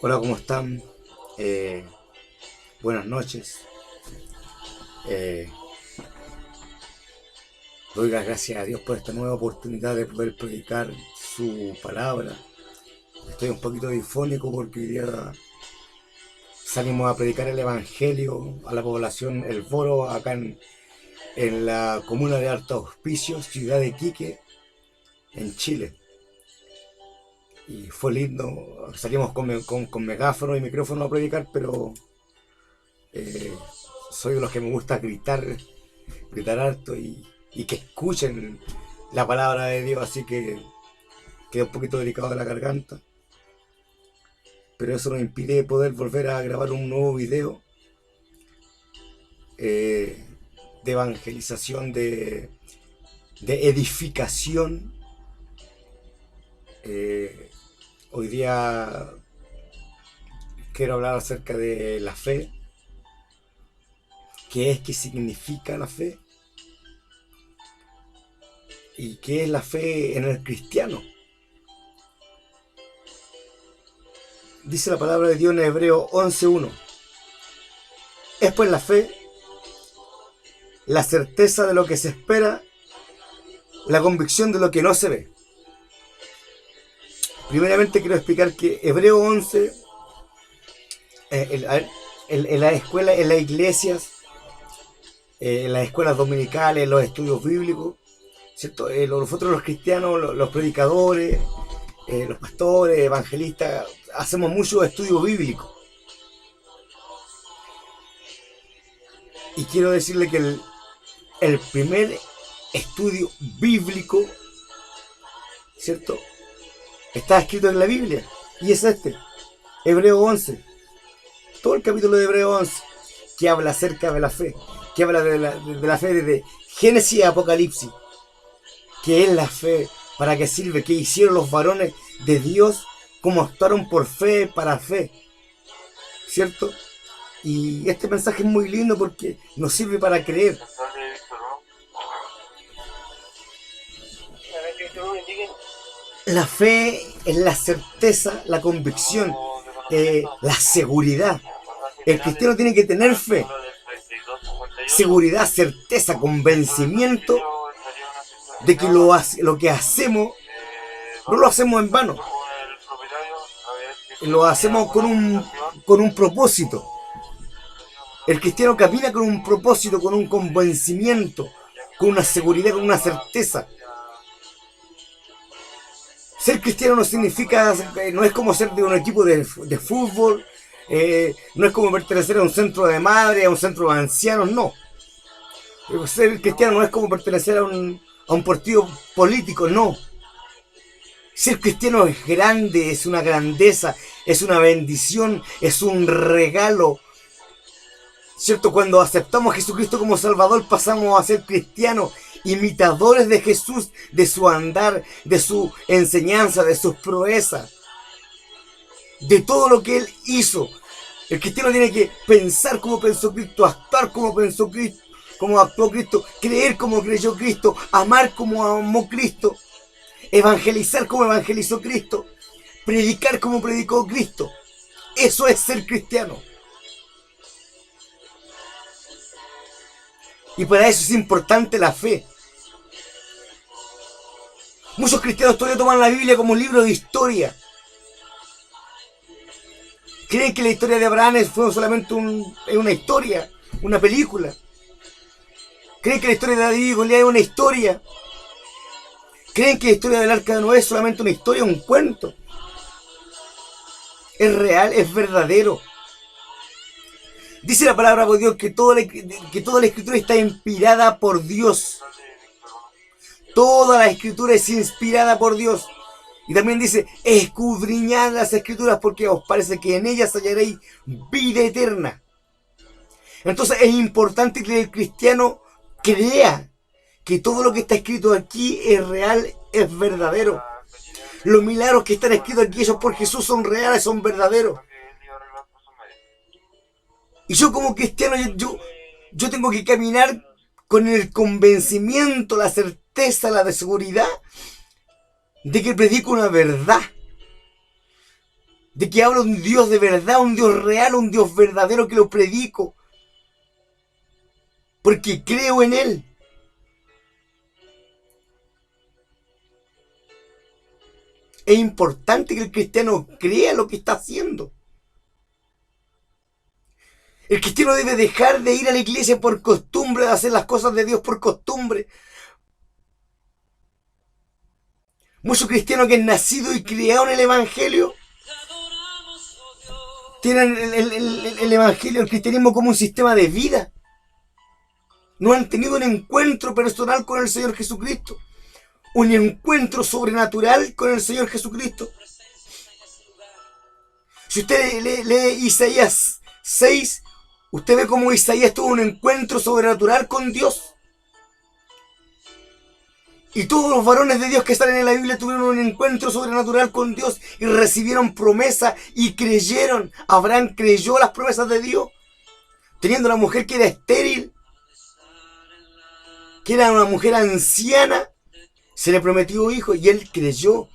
Hola, ¿cómo están? Eh, Buenas noches. Eh, Doy las gracias a Dios por esta nueva oportunidad de poder predicar su palabra. Estoy un poquito difónico porque hoy día salimos a predicar el Evangelio a la población El Boro, acá en la comuna de Alto Hospicio, ciudad de Iquique, en Chile. Y fue lindo, salimos con megáfono y micrófono a predicar, pero eh, soy de los que me gusta gritar harto y que escuchen la palabra de Dios, así que quedé un poquito delicado de la garganta, pero eso nos impide poder volver a grabar un nuevo video de evangelización, de edificación. Hoy día quiero hablar acerca de la fe, qué significa la fe y qué es la fe en el cristiano. Dice la palabra de Dios en Hebreos 11:1. Es pues la fe, la certeza de lo que se espera, la convicción de lo que no se ve. Primeramente quiero explicar que Hebreos 11, en la escuela, en las iglesias, en las escuelas dominicales, en los estudios bíblicos, ¿cierto? Nosotros los cristianos, los predicadores, los pastores, evangelistas, hacemos mucho estudio bíblico. Y quiero decirle que el primer estudio bíblico, ¿cierto?, está escrito en la Biblia. Y es Hebreos 11. Todo el capítulo de Hebreos 11, que habla acerca de la fe, que habla de la fe desde Génesis a Apocalipsis. ¿Qué es la fe? ¿Para qué sirve? ¿Qué hicieron los varones de Dios? ¿Cómo actuaron por fe, para fe? ¿Cierto? Y este mensaje es muy lindo porque nos sirve para creer. La fe es la certeza, la convicción, la seguridad. El cristiano tiene que tener fe, seguridad, certeza, convencimiento de que lo que hacemos no lo hacemos en vano. Lo hacemos con un propósito. El cristiano camina con un propósito, con un convencimiento, con una seguridad, con una certeza. Ser cristiano no significa, no es como ser de un equipo de fútbol, no es como pertenecer a un centro de madre, a un centro de ancianos, no. Ser cristiano no es como pertenecer a un partido político, no. Ser cristiano es grande, es una grandeza, es una bendición, es un regalo. ¿Cierto? Cuando aceptamos a Jesucristo como Salvador, pasamos a ser cristianos, imitadores de Jesús, de su andar, de su enseñanza, de sus proezas, de todo lo que Él hizo. El cristiano tiene que pensar como pensó Cristo, actuar como pensó Cristo, como actuó Cristo, creer como creyó Cristo, amar como amó Cristo, evangelizar como evangelizó Cristo, predicar como predicó Cristo. Eso es ser cristiano. Y para eso es importante la fe. Muchos cristianos todavía toman la Biblia como un libro de historia. Creen que la historia de Abraham fue solamente una historia, una película. Creen que la historia de David y Goliat es una historia. Creen que la historia del Arca de Noé es solamente una historia, un cuento. Es real, es verdadero. Dice la palabra de Dios que toda la escritura está inspirada por Dios. Toda la escritura es inspirada por Dios. Y también dice, escudriñad las escrituras porque os parece que en ellas hallaréis vida eterna. Entonces es importante que el cristiano crea que todo lo que está escrito aquí es real, es verdadero. Los milagros que están escritos aquí hechos por Jesús son reales, son verdaderos. Y yo como cristiano, yo tengo que caminar con el convencimiento, la certeza, la de seguridad de que predico una verdad, de que hablo de un Dios de verdad, un Dios real, un Dios verdadero, que lo predico porque creo en Él. Es importante que el cristiano crea lo que está haciendo. El cristiano debe dejar de ir a la iglesia por costumbre, de hacer las cosas de Dios por costumbre. Muchos cristianos que han nacido y criado en el Evangelio tienen el Evangelio, el cristianismo como un sistema de vida. No han tenido un encuentro personal con el Señor Jesucristo. Un encuentro sobrenatural con el Señor Jesucristo. Si usted lee Isaías 6, usted ve cómo Isaías tuvo un encuentro sobrenatural con Dios. Y todos los varones de Dios que salen en la Biblia tuvieron un encuentro sobrenatural con Dios y recibieron promesa y creyeron. Abraham creyó las promesas de Dios, teniendo una mujer que era estéril, que era una mujer anciana. Se le prometió hijo y él creyó.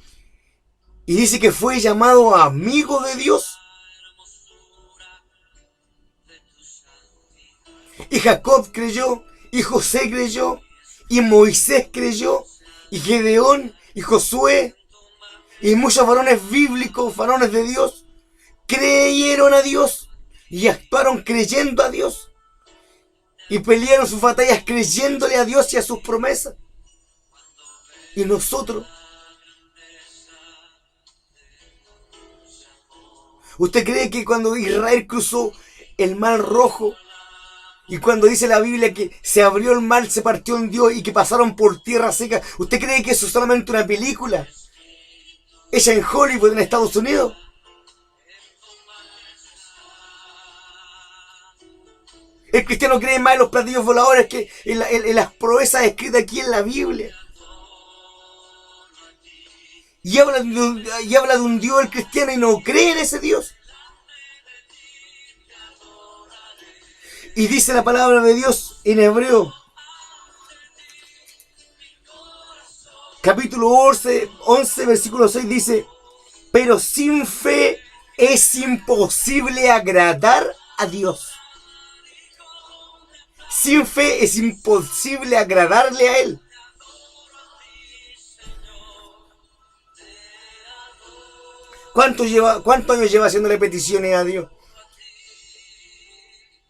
Y dice que fue llamado amigo de Dios. Y Jacob creyó, y José creyó, y Moisés creyó, y Gedeón, y Josué, y muchos varones bíblicos, varones de Dios, creyeron a Dios y actuaron creyendo a Dios. Y pelearon sus batallas creyéndole a Dios y a sus promesas. Y nosotros, ¿usted cree que cuando Israel cruzó el Mar Rojo, y cuando dice la Biblia que se abrió el mar, se partió en Dios y que pasaron por tierra seca, ¿usted cree que eso es solamente una película hecha en Hollywood, en Estados Unidos? El cristiano cree más en los platillos voladores que en las proezas escritas aquí en la Biblia. Y habla de un Dios el cristiano y no cree en ese Dios. Y dice la palabra de Dios en Hebreo, capítulo 11, versículo 6, dice: pero sin fe es imposible agradar a Dios. Sin fe es imposible agradarle a Él. ¿Cuántos años lleva haciéndole peticiones a Dios?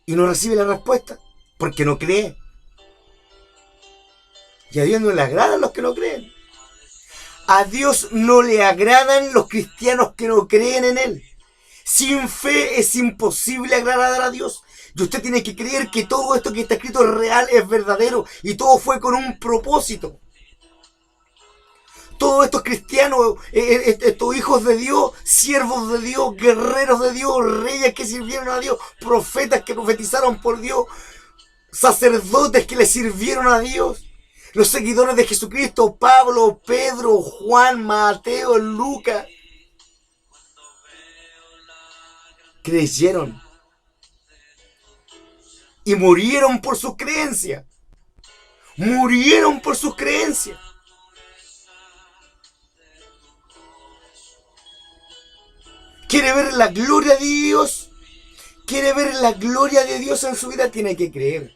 Y no recibe la respuesta, porque no cree. Y a Dios no le agradan los que no creen. A Dios no le agradan los cristianos que no creen en Él. Sin fe es imposible agradar a Dios. Y usted tiene que creer que todo esto que está escrito es real, es verdadero. Y todo fue con un propósito. Todos estos cristianos, estos hijos de Dios, siervos de Dios, guerreros de Dios, reyes que sirvieron a Dios, profetas que profetizaron por Dios, sacerdotes que le sirvieron a Dios, los seguidores de Jesucristo, Pablo, Pedro, Juan, Mateo, Lucas, creyeron y murieron por sus creencias. Murieron por sus creencias. ¿Quiere ver la gloria de Dios? ¿Quiere ver la gloria de Dios en su vida? Tiene que creer.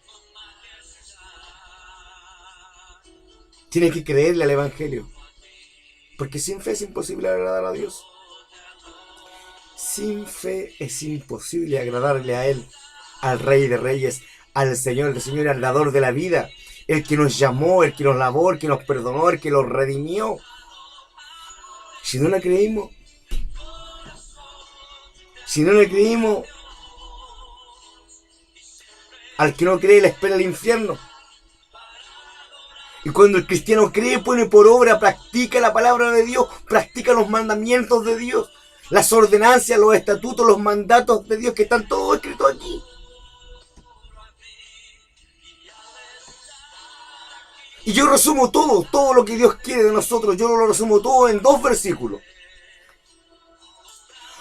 Tiene que creerle al Evangelio. Porque sin fe es imposible agradar a Dios. Sin fe es imposible agradarle a Él, al Rey de Reyes, al Señor de Señores, al dador de la vida, el que nos llamó, el que nos lavó, el que nos perdonó, el que nos redimió. Si no le creímos, al que no cree le espera el infierno. Y cuando el cristiano cree, pone por obra, practica la palabra de Dios, practica los mandamientos de Dios, las ordenanzas, los estatutos, los mandatos de Dios que están todos escritos aquí. Y yo resumo todo lo que Dios quiere de nosotros, yo lo resumo todo en 2 versículos.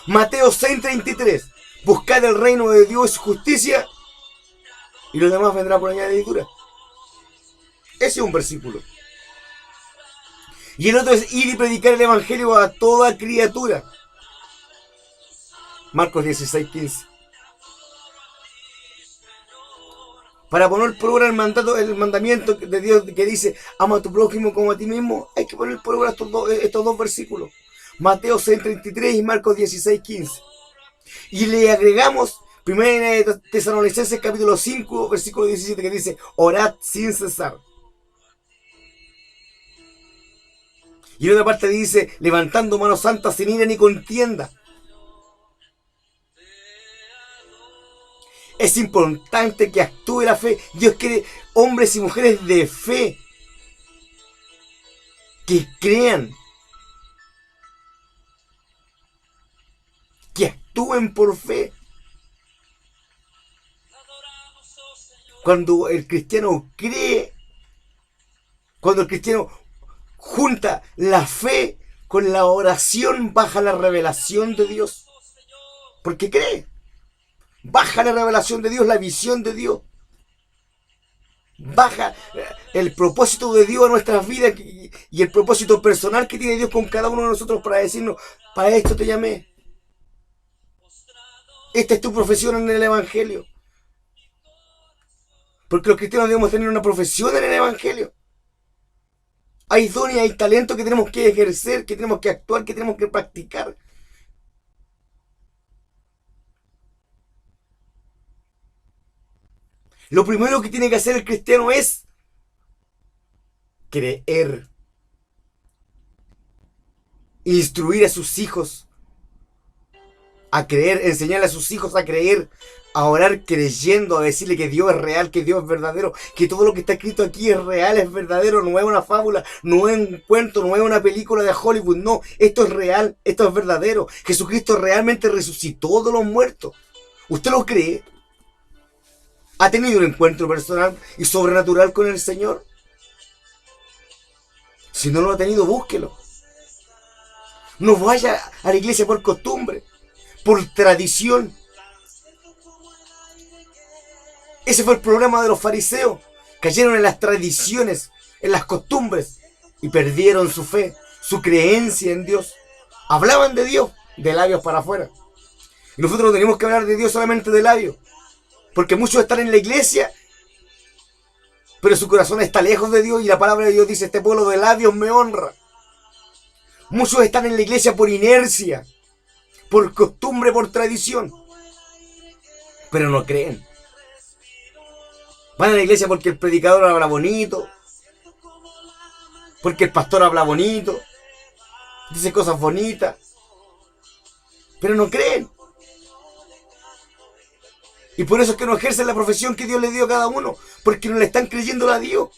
Mateo 6:33. Buscad el reino de Dios y su justicia, y lo demás vendrá por añadidura. Ese es un versículo. Y el otro es ir y predicar el evangelio a toda criatura. Marcos 16:15. Para poner por obra el mandamiento de Dios que dice, ama a tu prójimo como a ti mismo, hay que poner por obra estos dos versículos. Mateo 6:33 y Marcos 16:15. Y le agregamos 1 Tesalonicenses capítulo 5, versículo 17, que dice, orad sin cesar. Y en otra parte dice, levantando manos santas sin ira ni contienda. Es importante que actúe la fe. Dios quiere hombres y mujeres de fe que crean, que actúen por fe. Cuando el cristiano cree, cuando el cristiano junta la fe con la oración, baja la revelación de Dios. Porque cree. Baja la revelación de Dios, la visión de Dios. Baja el propósito de Dios a nuestras vidas y el propósito personal que tiene Dios con cada uno de nosotros para decirnos, para esto te llamé. Esta es tu profesión en el Evangelio. Porque los cristianos debemos tener una profesión en el Evangelio. Hay dones, hay talento que tenemos que ejercer, que tenemos que actuar, que tenemos que practicar. Lo primero que tiene que hacer el cristiano es creer. Instruir a sus hijos a creer, enseñarle a sus hijos a creer, a orar creyendo, a decirle que Dios es real, que Dios es verdadero, que todo lo que está escrito aquí es real, es verdadero, no es una fábula, no es un cuento, no es una película de Hollywood, no, esto es real, esto es verdadero. Jesucristo realmente resucitó de los muertos. ¿Usted lo cree? ¿Ha tenido un encuentro personal y sobrenatural con el Señor? Si no lo ha tenido, búsquelo. No vaya a la iglesia por costumbre, por tradición. Ese fue el problema de los fariseos. Cayeron en las tradiciones, en las costumbres, y perdieron su fe, su creencia en Dios. Hablaban de Dios de labios para afuera. Y nosotros no tenemos que hablar de Dios solamente de labios. Porque muchos están en la iglesia, pero su corazón está lejos de Dios, y la palabra de Dios dice, este pueblo de labios me honra. Muchos están en la iglesia por inercia, por costumbre, por tradición, pero no creen. Van a la iglesia porque el predicador habla bonito, porque el pastor habla bonito, dice cosas bonitas, pero no creen. Y por eso es que no ejercen la profesión que Dios les dio a cada uno, porque no le están creyendo a Dios.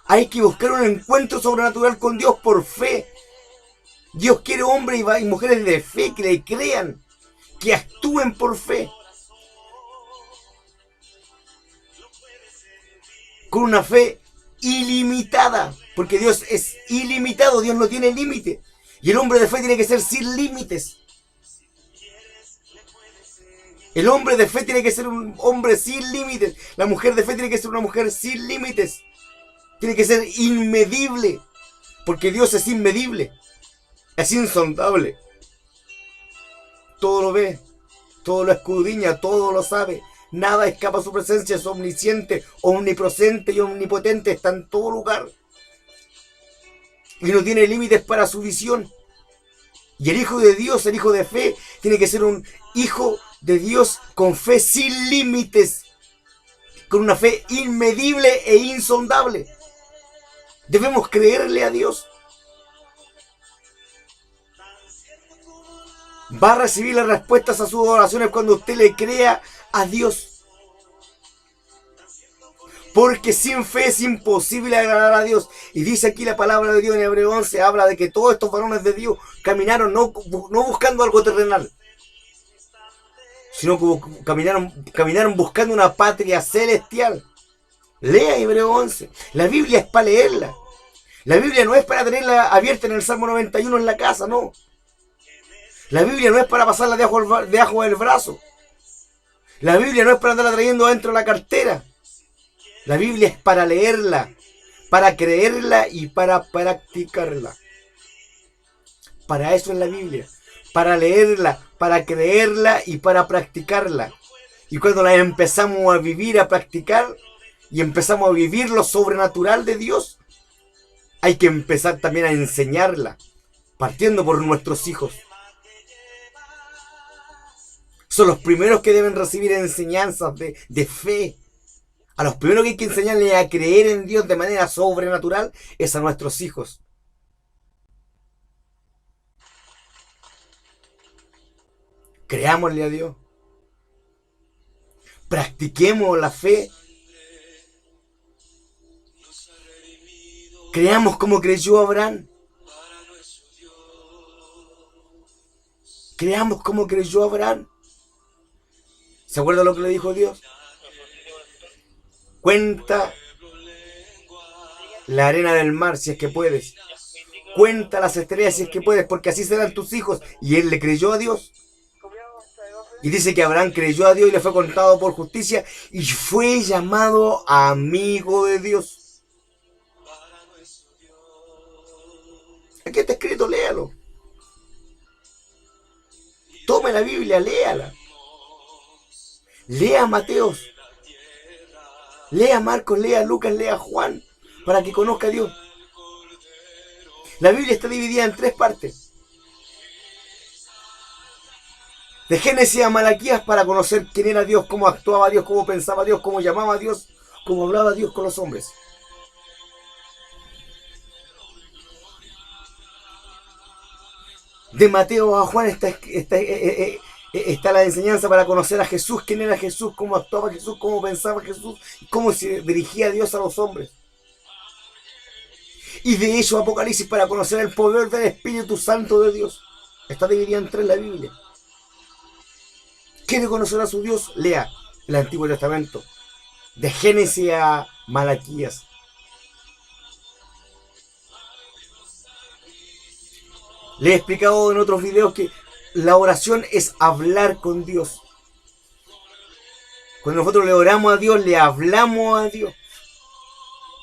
Hay que buscar un encuentro sobrenatural con Dios por fe. Dios quiere hombres y mujeres de fe que le crean, que actúen por fe. Con una fe ilimitada, porque Dios es ilimitado, Dios no tiene límite. Y el hombre de fe tiene que ser sin límites. El hombre de fe tiene que ser un hombre sin límites. La mujer de fe tiene que ser una mujer sin límites. Tiene que ser inmedible, porque Dios es inmedible. Es insondable. Todo lo ve, todo lo escudriña, todo lo sabe. Nada escapa a su presencia, es omnisciente, omnipresente y omnipotente, está en todo lugar. Y no tiene límites para su visión. Y el Hijo de Dios, el Hijo de fe, tiene que ser un Hijo de Dios con fe sin límites, con una fe inmedible e insondable. Debemos creerle a Dios. Va a recibir las respuestas a sus oraciones cuando usted le crea a Dios. Porque sin fe es imposible agradar a Dios. Y dice aquí la palabra de Dios en Hebreo 11, habla de que todos estos varones de Dios caminaron no buscando algo terrenal, sino que caminaron buscando una patria celestial. Lea Hebreo 11. La Biblia es para leerla. La Biblia no es para tenerla abierta en el Salmo 91 en la casa, no. La Biblia no es para pasarla de abajo del brazo. La Biblia no es para andarla trayendo adentro de la cartera. La Biblia es para leerla, para creerla y para practicarla. Para eso es la Biblia. Para leerla, para creerla y para practicarla. Y cuando la empezamos a vivir, a practicar, y empezamos a vivir lo sobrenatural de Dios, hay que empezar también a enseñarla, partiendo por nuestros hijos. Son los primeros que deben recibir enseñanzas de fe. A los primeros que hay que enseñarles a creer en Dios de manera sobrenatural es a nuestros hijos. Creámosle a Dios. Practiquemos la fe. Creamos como creyó Abraham. Creamos como creyó Abraham. ¿Se acuerda lo que le dijo Dios? Cuenta la arena del mar si es que puedes. Cuenta las estrellas si es que puedes, porque así serán tus hijos. Y él le creyó a Dios. Y dice que Abraham creyó a Dios y le fue contado por justicia y fue llamado amigo de Dios. Aquí está escrito, léalo. Tome la Biblia, léala. Lea Mateos. Lea Marcos, lea Lucas, lea Juan, para que conozca a Dios. La Biblia está dividida en 3 partes. De Génesis a Malaquías para conocer quién era Dios, cómo actuaba Dios, cómo pensaba Dios, cómo llamaba a Dios, cómo hablaba Dios con los hombres. De Mateo a Juan está la enseñanza para conocer a Jesús, quién era Jesús, cómo actuaba Jesús, cómo pensaba Jesús, cómo se dirigía Dios a los hombres. Y de hecho Apocalipsis para conocer el poder del Espíritu Santo de Dios. Está dividida en 3 la Biblia. ¿Quiere conocer a su Dios? Lea el Antiguo Testamento. De Génesis a Malaquías. Le he explicado en otros videos que la oración es hablar con Dios. Cuando nosotros le oramos a Dios, le hablamos a Dios.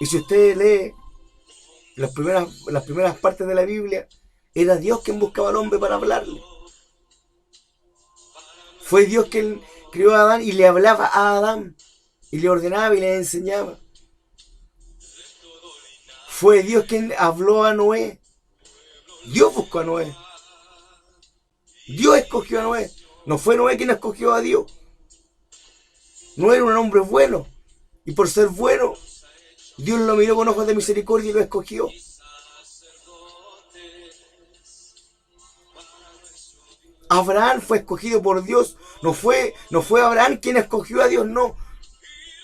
Y si usted lee las primeras partes de la Biblia, era Dios quien buscaba al hombre para hablarle. Fue Dios quien crió a Adán y le hablaba a Adán. Y le ordenaba y le enseñaba. Fue Dios quien habló a Noé. Dios buscó a Noé. Dios escogió a Noé. No fue Noé quien escogió a Dios. Noé era un hombre bueno. Y por ser bueno, Dios lo miró con ojos de misericordia y lo escogió. Abraham fue escogido por Dios. No fue Abraham quien escogió a Dios, no.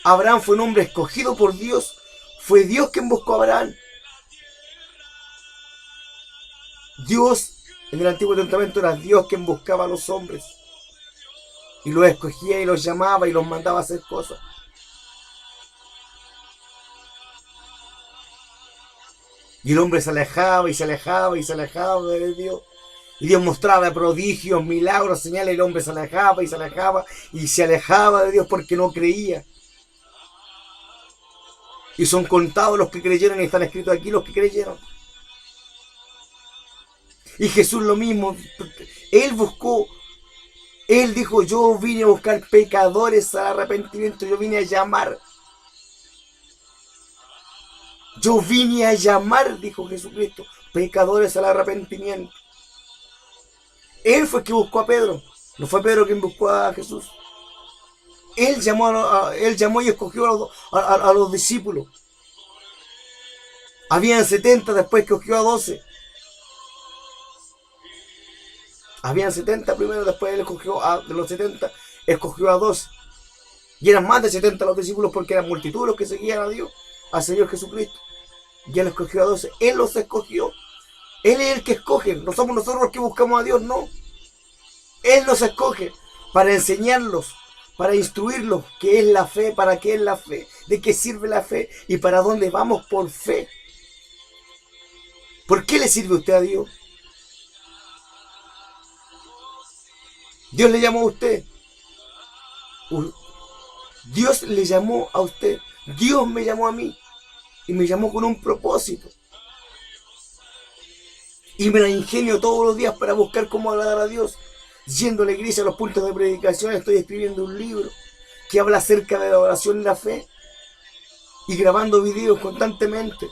Abraham fue un hombre escogido por Dios. Fue Dios quien buscó a Abraham. Dios en el Antiguo Testamento era Dios quien buscaba a los hombres. Y los escogía y los llamaba y los mandaba a hacer cosas. Y el hombre se alejaba y se alejaba y se alejaba de Dios. Y Dios mostraba prodigios, milagros, señales. Y el hombre se alejaba y se alejaba y se alejaba de Dios porque no creía. Y son contados los que creyeron y están escritos aquí los que creyeron. Y Jesús lo mismo. Él buscó, Él dijo, yo vine a buscar pecadores al arrepentimiento. Yo vine a llamar. Yo vine a llamar, dijo Jesucristo, pecadores al arrepentimiento. Él fue el que buscó a Pedro. No fue Pedro quien buscó a Jesús. Él llamó y escogió a los discípulos. Habían 70, después que escogió a 12. Habían 70 primero, después él escogió de los 70, escogió a 12. Y eran más de 70 los discípulos porque eran multitud los que seguían a Dios, al Señor Jesucristo. Y él escogió a 12. Él los escogió. Él es el que escoge. No somos nosotros los que buscamos a Dios, no. Él nos escoge para enseñarlos, para instruirlos qué es la fe, para qué es la fe, de qué sirve la fe y para dónde vamos por fe. ¿Por qué le sirve usted a Dios? Dios le llamó a usted. Dios le llamó a usted. Dios me llamó a mí y me llamó con un propósito. Y me la ingenio todos los días para buscar cómo agradar a Dios. Yendo a la iglesia, a los puntos de predicación, estoy escribiendo un libro que habla acerca de la oración y la fe. Y grabando videos constantemente.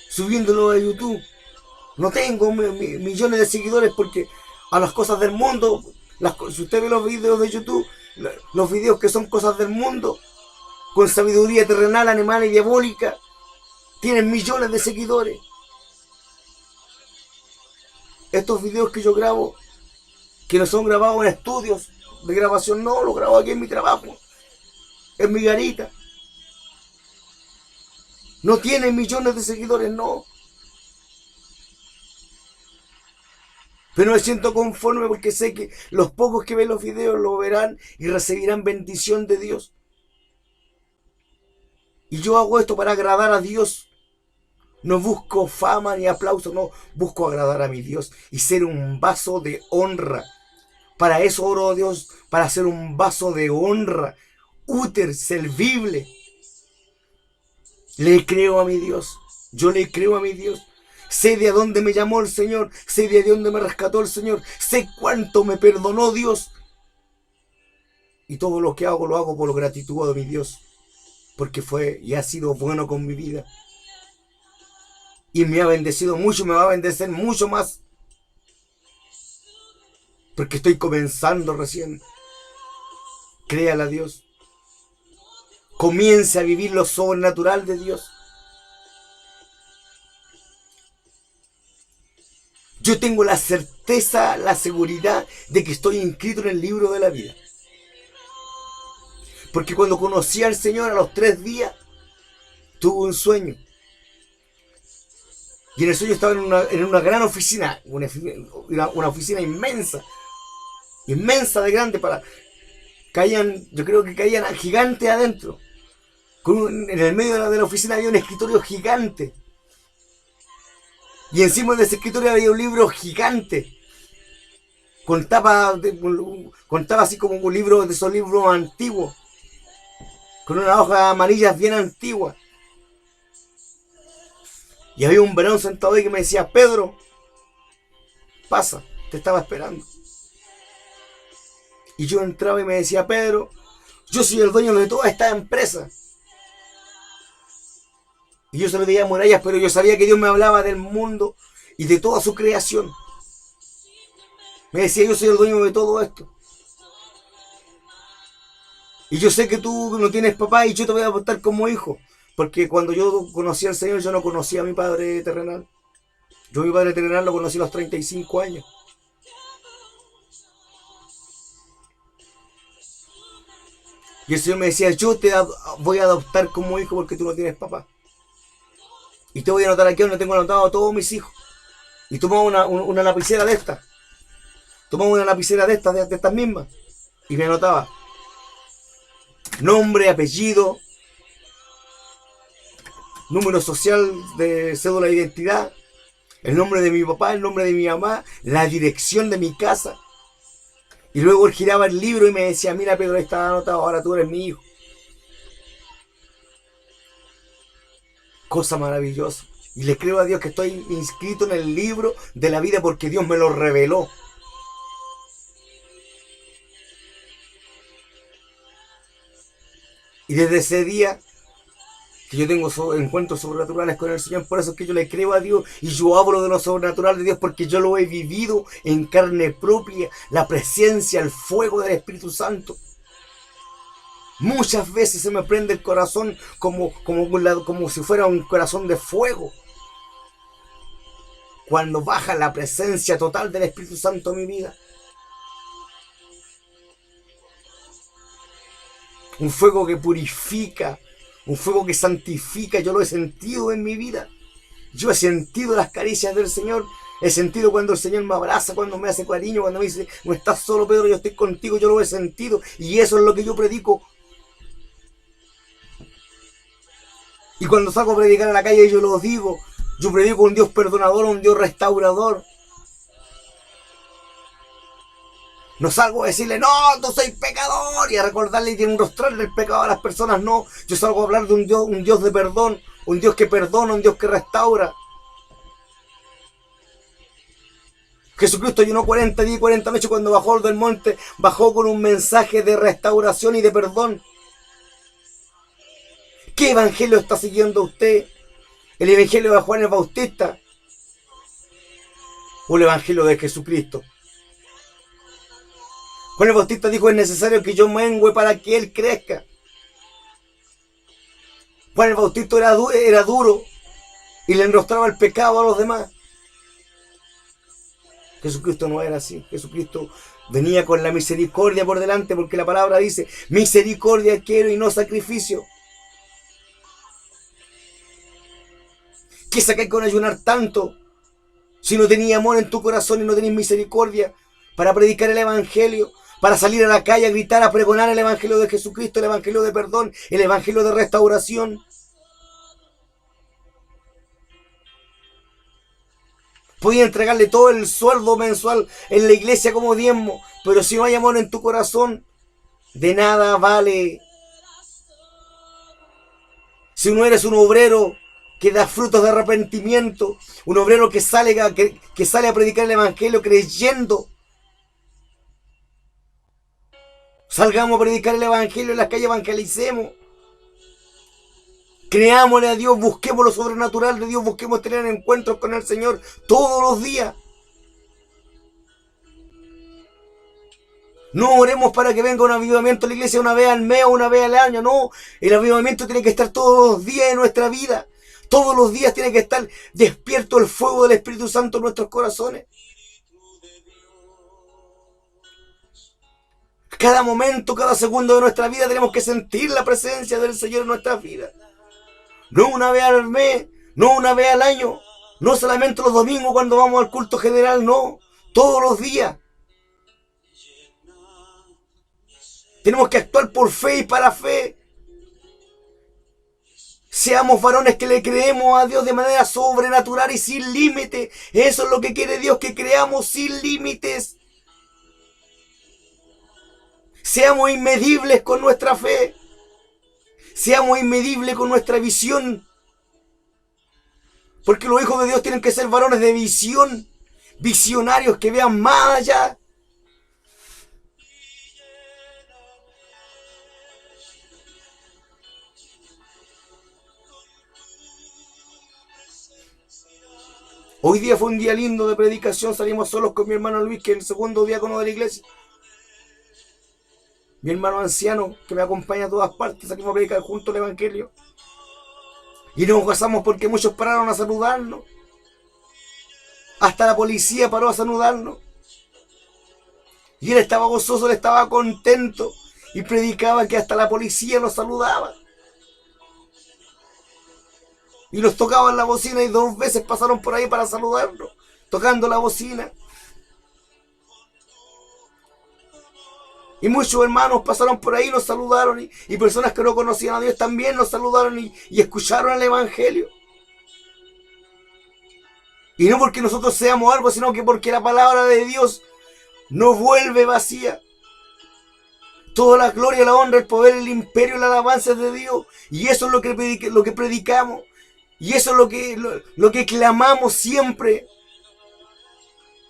Subiéndolo a YouTube. No tengo millones de seguidores porque a las cosas del mundo, si usted ve los videos de YouTube, los videos que son cosas del mundo, con sabiduría terrenal, animal y diabólica, tienen millones de seguidores. Estos videos que yo grabo, que no son grabados en estudios de grabación, no, los grabo aquí en mi trabajo, en mi garita. No tienen millones de seguidores, no. Pero me siento conforme porque sé que los pocos que ven los videos lo verán y recibirán bendición de Dios. Y yo hago esto para agradar a Dios. No busco fama ni aplauso, no. Busco agradar a mi Dios y ser un vaso de honra. Para eso oro a Dios, para ser un vaso de honra, útil, servible. Le creo a mi Dios. Yo le creo a mi Dios. Sé de dónde me llamó el Señor. Sé de dónde me rescató el Señor. Sé cuánto me perdonó Dios. Y todo lo que hago, lo hago por gratitud a mi Dios. Porque fue y ha sido bueno con mi vida. Y me ha bendecido mucho y me va a bendecer mucho más. Porque estoy comenzando recién. Créale a Dios. Comience a vivir lo sobrenatural de Dios. Yo tengo la certeza, la seguridad de que estoy inscrito en el libro de la vida. Porque cuando conocí al Señor a los 3 días, tuve un sueño. Y en el sueño estaba en una gran oficina, una oficina inmensa. Inmensa de grande yo creo que caían gigantes adentro. En el medio de la oficina había un escritorio gigante. Y encima de ese escritorio había un libro gigante. Contaba así como un libro de esos libros antiguos. Con una hoja amarillas bien antigua. Y había un varón sentado ahí que me decía: Pedro, pasa, te estaba esperando. Y yo entraba y me decía: Pedro, yo soy el dueño de toda esta empresa. Y yo se lo veía murallas, pero yo sabía que Dios me hablaba del mundo y de toda su creación. Me decía: yo soy el dueño de todo esto. Y yo sé que tú no tienes papá y yo te voy a adoptar como hijo. Porque cuando yo conocí al Señor, yo no conocía a mi padre terrenal. Yo a mi padre terrenal lo conocí a los 35 años. Y el Señor me decía: yo te voy a adoptar como hijo porque tú no tienes papá. Y te voy a anotar aquí donde tengo anotado a todos mis hijos. Y tomaba una lapicera de estas. Tomaba una lapicera de estas mismas. Y me anotaba nombre, apellido, número social de cédula de identidad, el nombre de mi papá, el nombre de mi mamá, la dirección de mi casa. Y luego él giraba el libro y me decía: mira, Pedro, ahí está anotado, ahora tú eres mi hijo. Cosa maravillosa. Y le creo a Dios que estoy inscrito en el libro de la vida porque Dios me lo reveló. Y desde ese día que yo tengo encuentros sobrenaturales con el Señor, por eso es que yo le creo a Dios y yo hablo de lo sobrenatural de Dios porque yo lo he vivido en carne propia, la presencia, el fuego del Espíritu Santo. Muchas veces se me prende el corazón como si fuera un corazón de fuego. Cuando baja la presencia total del Espíritu Santo en mi vida. Un fuego que purifica, un fuego que santifica, yo lo he sentido en mi vida. Yo he sentido las caricias del Señor. He sentido cuando el Señor me abraza, cuando me hace cariño, cuando me dice: no estás solo, Pedro, yo estoy contigo. Yo lo he sentido y eso es lo que yo predico. Y cuando salgo a predicar a la calle yo lo digo. Yo predico un Dios perdonador, un Dios restaurador. No salgo a decirle, no, tú soy pecador, y a recordarle y mostrarle el pecado a las personas, no. Yo salgo a hablar de un Dios de perdón, un Dios que perdona, un Dios que restaura. Jesucristo llenó 40 días y 40 noches cuando bajó del monte, bajó con un mensaje de restauración y de perdón. ¿Qué evangelio está siguiendo usted? ¿El evangelio de Juan el Bautista o el evangelio de Jesucristo? Juan el Bautista dijo, es necesario que yo mengüe para que él crezca. Juan el Bautista era duro y le enrostraba el pecado a los demás. Jesucristo no era así. Jesucristo venía con la misericordia por delante, porque la palabra dice, misericordia quiero y no sacrificio. ¿Qué sacáis con ayunar tanto si no tenías amor en tu corazón y no tenías misericordia para predicar el evangelio, para salir a la calle a gritar, a pregonar el evangelio de Jesucristo, el evangelio de perdón, el evangelio de restauración? Podía entregarle todo el sueldo mensual en la iglesia como diezmo, pero si no hay amor en tu corazón, de nada vale. Si no eres un obrero que da frutos de arrepentimiento, un obrero que sale a predicar el evangelio creyendo, salgamos a predicar el evangelio en las calles, evangelicemos. Creámosle a Dios, busquemos lo sobrenatural de Dios, busquemos tener encuentros con el Señor todos los días. No oremos para que venga un avivamiento a la iglesia una vez al mes o una vez al año, no. El avivamiento tiene que estar todos los días de nuestra vida. Todos los días tiene que estar despierto el fuego del Espíritu Santo en nuestros corazones. Cada momento, cada segundo de nuestra vida tenemos que sentir la presencia del Señor en nuestras vidas. No una vez al mes, no una vez al año, no solamente los domingos cuando vamos al culto general, no, todos los días. Tenemos que actuar por fe y para fe. Seamos varones que le creemos a Dios de manera sobrenatural y sin límite. Eso es lo que quiere Dios, que creamos sin límites. Seamos inmedibles con nuestra fe. Seamos inmedibles con nuestra visión. Porque los hijos de Dios tienen que ser varones de visión. Visionarios que vean más allá. Hoy día fue un día lindo de predicación. Salimos solos con mi hermano Luis, que es el segundo diácono de la iglesia. Mi hermano anciano, que me acompaña a todas partes. Salimos a predicar juntos el evangelio. Y nos gozamos porque muchos pararon a saludarnos. Hasta la policía paró a saludarnos. Y él estaba gozoso, él estaba contento. Y predicaba que hasta la policía nos saludaba. Y nos tocaban la bocina y 2 veces pasaron por ahí para saludarnos, tocando la bocina. Y muchos hermanos pasaron por ahí y nos saludaron. Y personas que no conocían a Dios también nos saludaron y escucharon el evangelio. Y no porque nosotros seamos algo, sino que porque la palabra de Dios nos vuelve vacía. Toda la gloria, la honra, el poder, el imperio y la alabanza es de Dios. Y eso es lo que predicamos. Y eso es lo que clamamos siempre.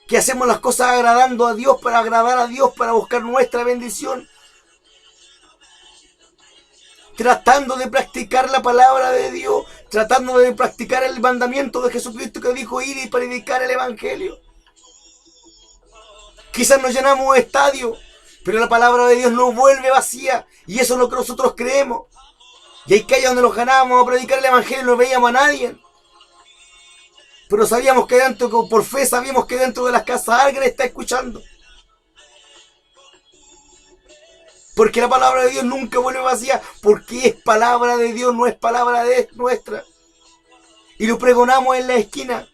Que hacemos las cosas agradando a Dios, para agradar a Dios, para buscar nuestra bendición. Tratando de practicar la palabra de Dios. Tratando de practicar el mandamiento de Jesucristo que dijo ir y predicar el evangelio. Quizás nos llenamos estadios, pero la palabra de Dios nos vuelve vacía. Y eso es lo que nosotros creemos. Y hay calles donde nos ganábamos a predicar el evangelio y no veíamos a nadie. Pero sabíamos que dentro, por fe sabíamos que dentro de las casas alguien está escuchando. Porque la palabra de Dios nunca vuelve vacía. Porque es palabra de Dios, no es palabra nuestra. Y lo pregonamos en la esquina.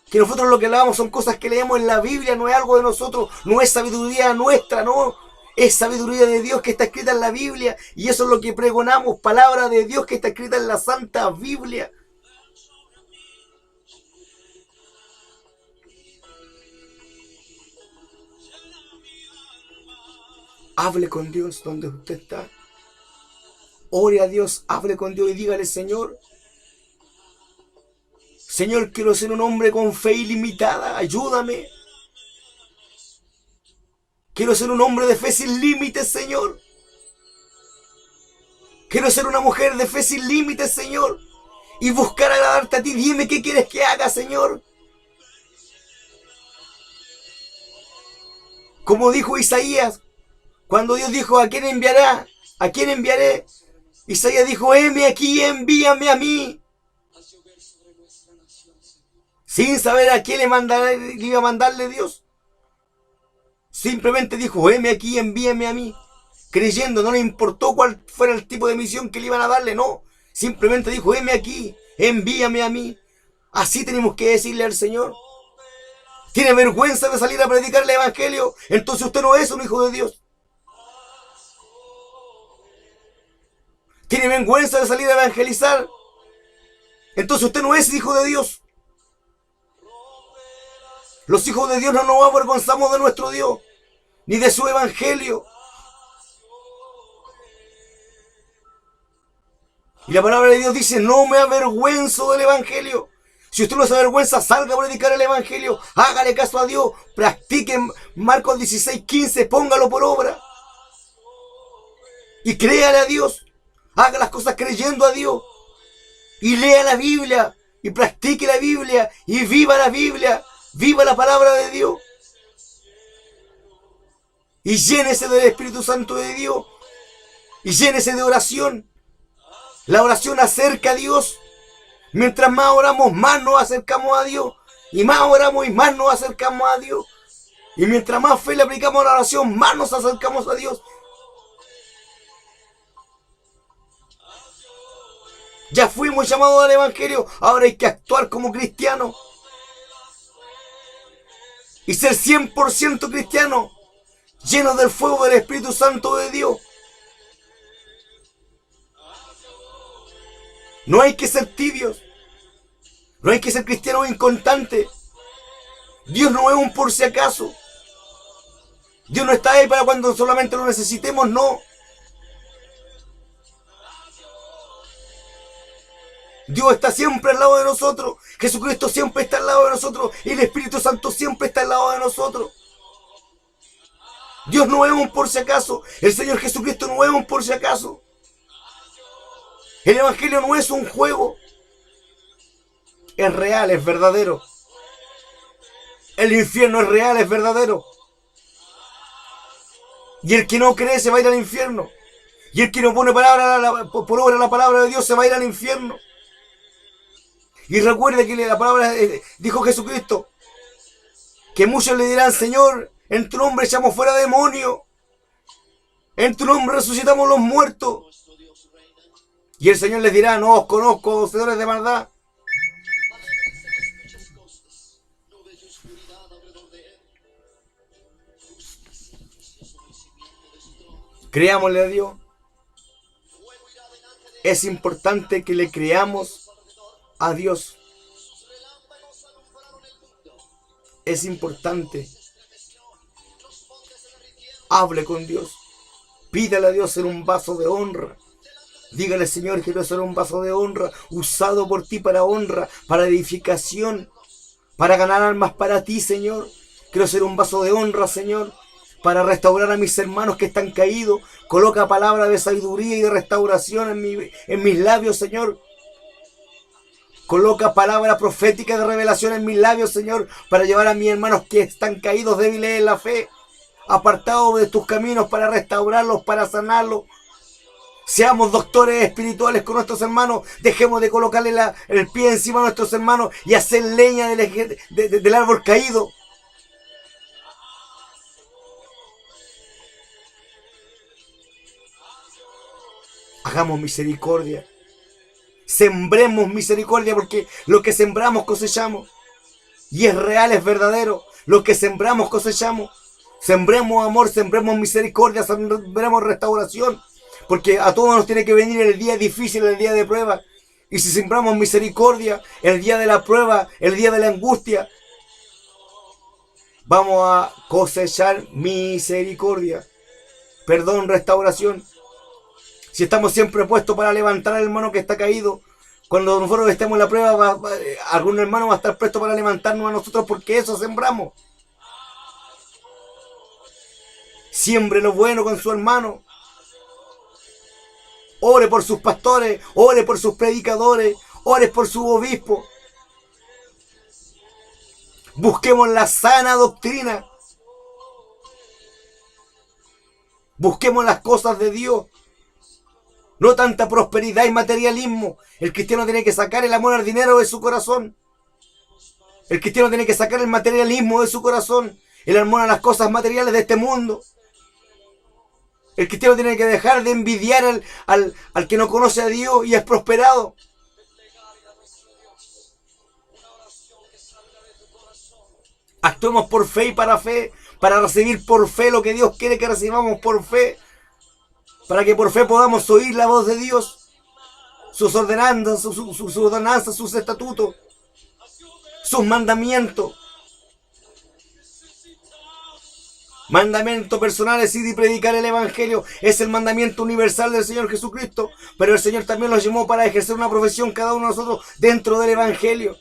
Que nosotros lo que hablamos son cosas que leemos en la Biblia, no es algo de nosotros, no es sabiduría nuestra, no. Es sabiduría de Dios que está escrita en la Biblia. Y eso es lo que pregonamos, palabra de Dios que está escrita en la Santa Biblia. Hable con Dios donde usted está. Ore a Dios, hable con Dios y dígale: Señor, Señor, quiero ser un hombre con fe ilimitada, ayúdame. Quiero ser un hombre de fe sin límites, Señor. Quiero ser una mujer de fe sin límites, Señor. Y buscar agradarte a ti. Dime qué quieres que haga, Señor. Como dijo Isaías, cuando Dios dijo: ¿a quién enviará? ¿A quién enviaré? Isaías dijo: heme aquí, envíame a mí. Sin saber a quién le iba a mandarle Dios. Simplemente dijo: heme aquí, envíame a mí. Creyendo, no le importó cuál fuera el tipo de misión que le iban a darle, no. Simplemente dijo: heme aquí, envíame a mí. Así tenemos que decirle al Señor. ¿Tiene vergüenza de salir a predicar el Evangelio? Entonces usted no es un hijo de Dios. ¿Tiene vergüenza de salir a evangelizar? Entonces usted no es hijo de Dios. Los hijos de Dios no nos avergonzamos de nuestro Dios, ni de su Evangelio. Y la palabra de Dios dice: no me avergüenzo del Evangelio. Si usted no se avergüenza, salga a predicar el Evangelio. Hágale caso a Dios. Practique Marcos 16:15. Póngalo por obra. Y créale a Dios. Haga las cosas creyendo a Dios. Y lea la Biblia. Y practique la Biblia. Y viva la Biblia. Viva la palabra de Dios. Y llénese del Espíritu Santo de Dios. Y llénese de oración. La oración acerca a Dios. Mientras más oramos, más nos acercamos a Dios. Y más oramos y más nos acercamos a Dios. Y mientras más fe le aplicamos a la oración, más nos acercamos a Dios. Ya fuimos llamados al Evangelio. Ahora hay que actuar como cristianos. Y ser 100% cristiano. Llenos del fuego del Espíritu Santo de Dios. No hay que ser tibios. No hay que ser cristianos inconstantes. Dios no es un por si acaso. Dios no está ahí para cuando solamente lo necesitemos, no. Dios está siempre al lado de nosotros. Jesucristo siempre está al lado de nosotros. Y el Espíritu Santo siempre está al lado de nosotros. Dios no es un por si acaso. El Señor Jesucristo no es un por si acaso. El Evangelio no es un juego. Es real, es verdadero. El infierno es real, es verdadero. Y el que no cree se va a ir al infierno. Y el que no pone por obra la palabra de Dios se va a ir al infierno. Y recuerde que la palabra dijo Jesucristo, que muchos le dirán: Señor, en tu nombre echamos fuera demonios. En tu nombre resucitamos los muertos. Y el Señor les dirá: no os conozco, hacedores de maldad. Creámosle a Dios. Es importante que le creamos a Dios. Es importante. Hable con Dios. Pídale a Dios ser un vaso de honra. Dígale: Señor, quiero ser un vaso de honra, usado por ti para honra, para edificación, para ganar almas para ti, Señor. Quiero ser un vaso de honra, Señor, para restaurar a mis hermanos que están caídos. Coloca palabra de sabiduría y de restauración en mis labios, Señor. Coloca palabra profética de revelación en mis labios, Señor, para llevar a mis hermanos que están caídos, débiles en la fe, apartados de tus caminos, para restaurarlos, para sanarlos. Seamos doctores espirituales con nuestros hermanos. Dejemos de colocarle el pie encima a nuestros hermanos y hacer leña del árbol caído. Hagamos misericordia. Sembremos misericordia, porque lo que sembramos cosechamos. Y es real, es verdadero. Lo que sembramos cosechamos. Sembremos amor, sembremos misericordia, sembremos restauración. Porque a todos nos tiene que venir el día difícil, el día de prueba. Y si sembramos misericordia, el día de la prueba, el día de la angustia, vamos a cosechar misericordia. perdón, restauración. Si estamos siempre puestos para levantar al hermano que está caído, cuando nosotros estemos en la prueba, algún hermano va a estar presto para levantarnos a nosotros, porque eso sembramos. Siembre lo bueno con su hermano. Ore por sus pastores, ore por sus predicadores, ore por su obispo. Busquemos la sana doctrina. Busquemos las cosas de Dios. No tanta prosperidad y materialismo. El cristiano tiene que sacar el amor al dinero de su corazón. El cristiano tiene que sacar el materialismo de su corazón. El amor a las cosas materiales de este mundo. El cristiano tiene que dejar de envidiar al que no conoce a Dios y es prosperado. Actuemos por fe y para recibir por fe lo que Dios quiere que recibamos por fe, para que por fe podamos oír la voz de Dios, sus ordenanzas, sus estatutos, sus mandamientos. Mandamiento personal es ir y predicar el Evangelio. Es el mandamiento universal del Señor Jesucristo. Pero el Señor también nos llamó para ejercer una profesión cada uno de nosotros dentro del Evangelio.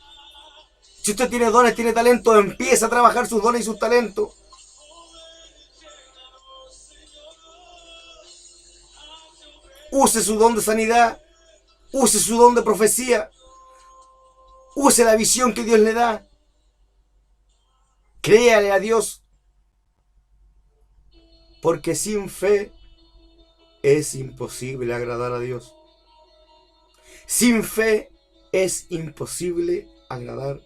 Si usted tiene dones, tiene talento, empieza a trabajar sus dones y sus talentos. Use su don de sanidad. Use su don de profecía. Use la visión que Dios le da. Créale a Dios. Porque sin fe es imposible agradar a Dios. Sin fe es imposible agradar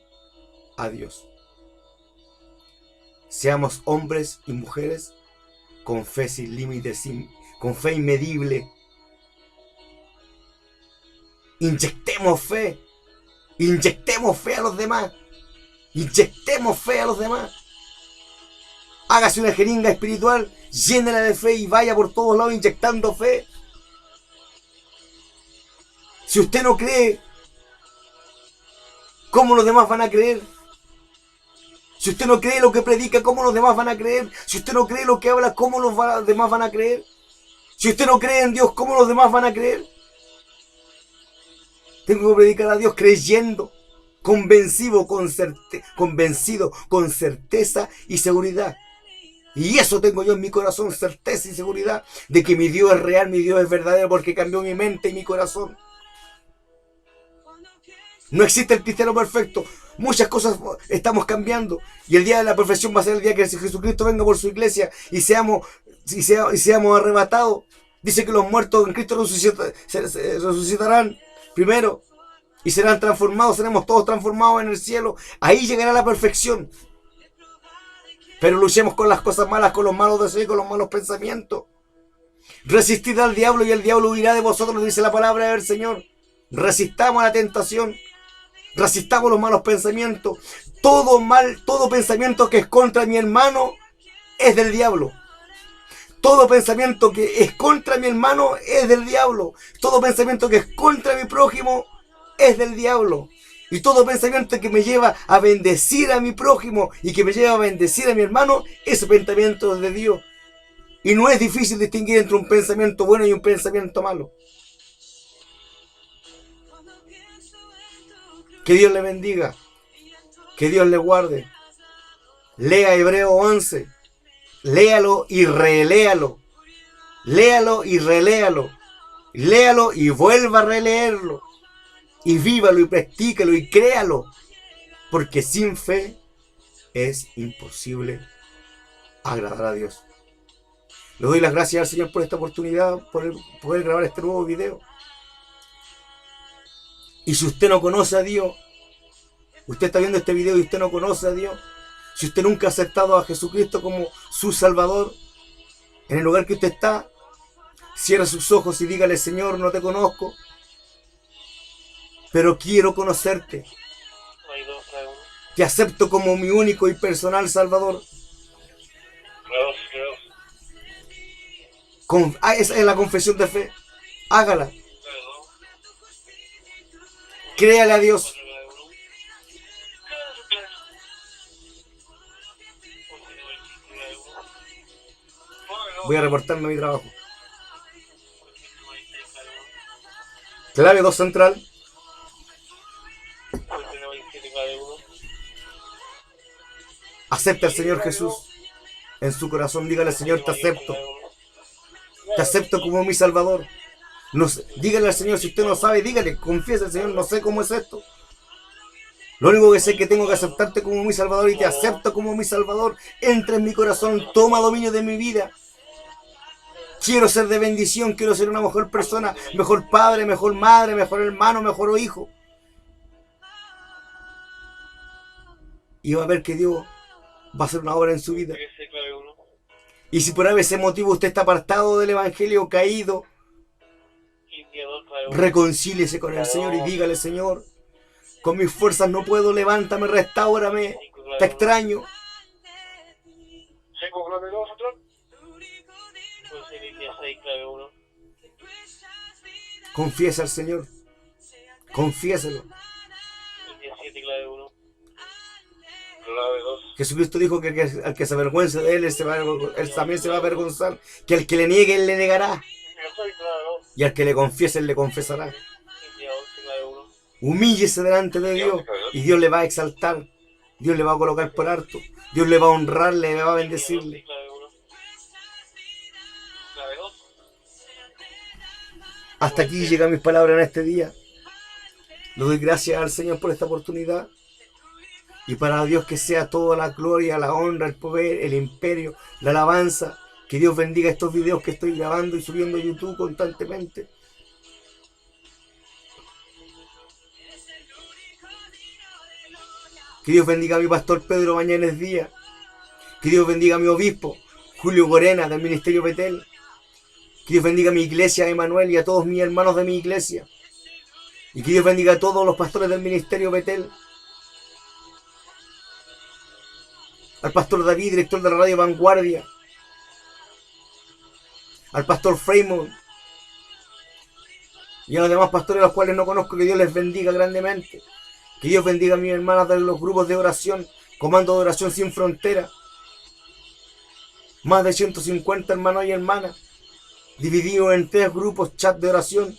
a Dios. Seamos hombres y mujeres con fe sin límites, con fe inmedible. Inyectemos fe. Inyectemos fe a los demás. Inyectemos fe a los demás. Hágase una jeringa espiritual, llénela de fe y vaya por todos lados inyectando fe. Si usted no cree, ¿cómo los demás van a creer? Si usted no cree lo que predica, ¿cómo los demás van a creer? Si usted no cree lo que habla, ¿cómo los demás van a creer? Si usted no cree en Dios, ¿cómo los demás van a creer? Tengo que predicar a Dios creyendo, convencido, con certeza y seguridad. Y eso tengo yo en mi corazón, certeza y seguridad de que mi Dios es real, mi Dios es verdadero, porque cambió mi mente y mi corazón. No existe el cristiano perfecto. Muchas cosas estamos cambiando. Y el día de la perfección va a ser el día que Jesucristo venga por su iglesia y seamos arrebatados. Dice que los muertos en Cristo resucitarán primero y serán transformados. Seremos todos transformados en el cielo. Ahí llegará la perfección. Pero luchemos con las cosas malas, con los malos deseos y con los malos pensamientos. Resistid al diablo y el diablo huirá de vosotros, dice la palabra del Señor. Resistamos a la tentación. Resistamos los malos pensamientos. Todo pensamiento que es contra mi hermano es del diablo. Todo pensamiento que es contra mi hermano es del diablo. Todo pensamiento que es contra mi prójimo es del diablo. Y todo pensamiento que me lleva a bendecir a mi prójimo y que me lleva a bendecir a mi hermano, ese pensamiento es de Dios. Y no es difícil distinguir entre un pensamiento bueno y un pensamiento malo. Que Dios le bendiga. Que Dios le guarde. Lea Hebreo 11. Léalo y reléalo. Léalo y reléalo. Léalo y vuelva a releerlo. Y vívalo y practícalo y créalo. Porque sin fe es imposible agradar a Dios. Le doy las gracias al Señor por esta oportunidad, por poder grabar este nuevo video. Y si usted no conoce a Dios, usted está viendo este video y usted no conoce a Dios, si usted nunca ha aceptado a Jesucristo como su Salvador, en el lugar que usted está, cierre sus ojos y dígale: Señor, no te conozco, pero quiero conocerte. Te acepto como mi único y personal Salvador. Esa es la confesión de fe. Hágala. Créale a Dios. Voy a reportarme a mi trabajo. Clave 2 central. Acepta al Señor Jesús en su corazón. Dígale al Señor, te acepto. Te acepto como mi Salvador. No sé, dígale al Señor, si usted no sabe, dígale, confiesa al Señor, no sé cómo es esto. Lo único que sé es que tengo que aceptarte como mi Salvador y te acepto como mi Salvador. Entra en mi corazón, toma dominio de mi vida. Quiero ser de bendición, quiero ser una mejor persona, mejor padre, mejor madre, mejor hermano, mejor hijo. Y va a ver que Dios va a hacer una obra en su vida. Y si por ese motivo usted está apartado del Evangelio, caído, reconcíliese con el Señor y dígale, Señor, con mis fuerzas no puedo, levántame, restáurame, te extraño. Confiesa al Señor, confiéselo. Jesucristo dijo que al que se avergüence de él, él también se va a avergonzar. Que al que le niegue, él le negará. Y al que le confiese, él le confesará. Humíllese delante de Dios y Dios le va a exaltar. Dios le va a colocar por alto. Dios le va a honrar, le va a bendecirle. Hasta aquí llegan mis palabras en este día. Le doy gracias al Señor por esta oportunidad. Y para Dios que sea toda la gloria, la honra, el poder, el imperio, la alabanza. Que Dios bendiga estos videos que estoy grabando y subiendo a YouTube constantemente. Que Dios bendiga a mi pastor Pedro Mañanes Díaz. Que Dios bendiga a mi obispo Julio Gorena del Ministerio Betel. Que Dios bendiga a mi iglesia Emanuel y a todos mis hermanos de mi iglesia. Y que Dios bendiga a todos los pastores del Ministerio Betel. Al pastor David, director de la Radio Vanguardia. Al pastor Freymond. Y a los demás pastores a los cuales no conozco, que Dios les bendiga grandemente. Que Dios bendiga a mis hermanas de los grupos de oración, Comando de Oración Sin Frontera. Más de 150 hermanos y hermanas, divididos en 3 grupos chat de oración,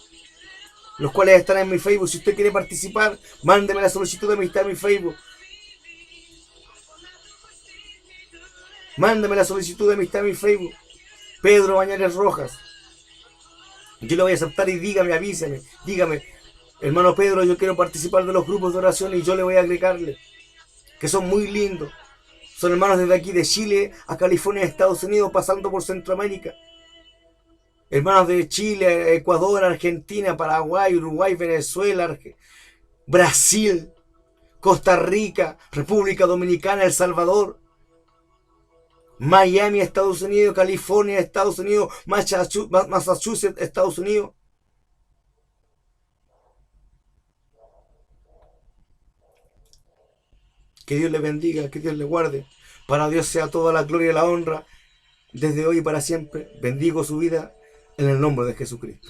los cuales están en mi Facebook. Si usted quiere participar, mándeme la solicitud de amistad en mi Facebook. Mándeme la solicitud de amistad en mi Facebook. Pedro Mañanes Rojas. Yo lo voy a aceptar y dígame, avíseme, dígame, hermano Pedro, yo quiero participar de los grupos de oración y yo le voy a agregarle, que son muy lindos. Son hermanos desde aquí, de Chile a California, Estados Unidos, pasando por Centroamérica. Hermanos de Chile, Ecuador, Argentina, Paraguay, Uruguay, Venezuela, Brasil, Costa Rica, República Dominicana, El Salvador, Miami, Estados Unidos, California, Estados Unidos, Massachusetts, Estados Unidos. Que Dios le bendiga, que Dios le guarde. Para Dios sea toda la gloria y la honra, desde hoy y para siempre. Bendigo su vida en el nombre de Jesucristo.